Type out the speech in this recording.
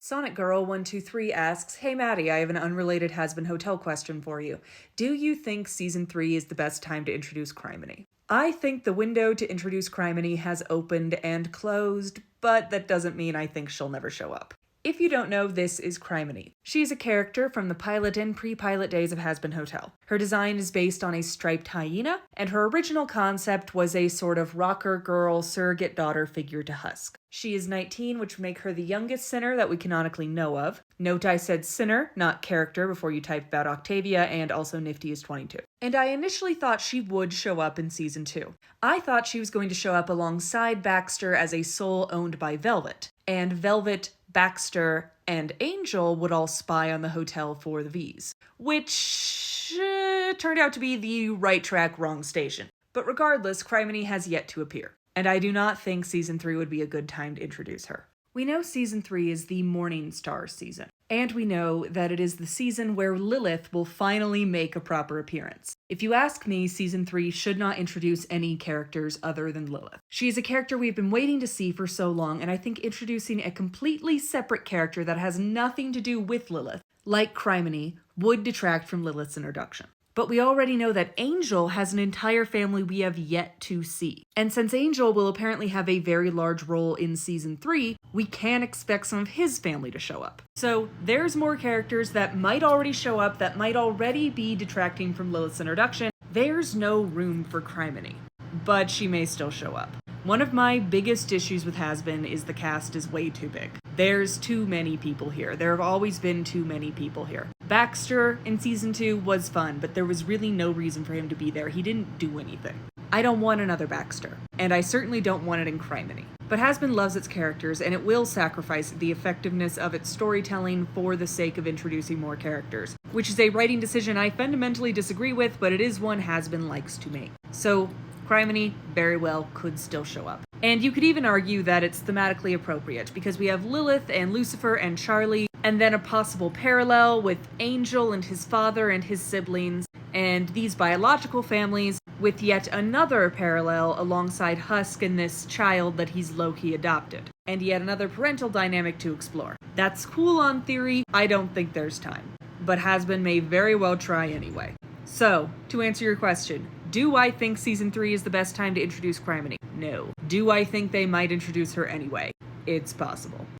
Sonic Girl 123 asks, "Hey Maddie, I have an unrelated Hazbin Hotel question for you. Do you think season 3 is the best time to introduce Crymini?" I think the window to introduce Crymini has opened and closed, but that doesn't mean I think she'll never show up. If you don't know, this is Crymini. She's a character from the pilot and pre-pilot days of Hazbin Hotel. Her design is based on a striped hyena, and her original concept was a sort of rocker girl surrogate daughter figure to Husk. She is 19, which would make her the youngest sinner that we canonically know of. Note I said sinner, not character, before you type about Octavia, and also Nifty is 22. And I initially thought she would show up in season 2. I thought she was going to show up alongside Baxter as a soul owned by Velvet, and Velvet, Baxter, and Angel would all spy on the hotel for the V's, which turned out to be the right track, wrong station. But regardless, Crymini has yet to appear, and I do not think season 3 would be a good time to introduce her. We know season 3 is the Morning Star season, and we know that it is the season where Lilith will finally make a proper appearance. If you ask me, season 3 should not introduce any characters other than Lilith. She is a character we've been waiting to see for so long, and I think introducing a completely separate character that has nothing to do with Lilith, like Crymini, would detract from Lilith's introduction. But we already know that Angel has an entire family we have yet to see. And since Angel will apparently have a very large role in season 3, we can expect some of his family to show up. So there's more characters that might already show up, that might already be detracting from Lilith's introduction. There's no room for Crymini, but she may still show up. One of my biggest issues with Hazbin is the cast is way too big. There's too many people here. There have always been too many people here. Baxter in season 2 was fun, but there was really no reason for him to be there. He didn't do anything. I don't want another Baxter, and I certainly don't want it in Crymini. But Hazbin loves its characters, and it will sacrifice the effectiveness of its storytelling for the sake of introducing more characters, which is a writing decision I fundamentally disagree with, but it is one Hazbin likes to make. So Crymini very well could still show up. And you could even argue that it's thematically appropriate, because we have Lilith and Lucifer and Charlie, and then a possible parallel with Angel and his father and his siblings, and these biological families, with yet another parallel alongside Husk and this child that he's low-key adopted, and yet another parental dynamic to explore. That's cool on theory, I don't think there's time, but Hazbin may very well try anyway. So, to answer your question, do I think season 3 is the best time to introduce Crymini? No. Do I think they might introduce her anyway? It's possible.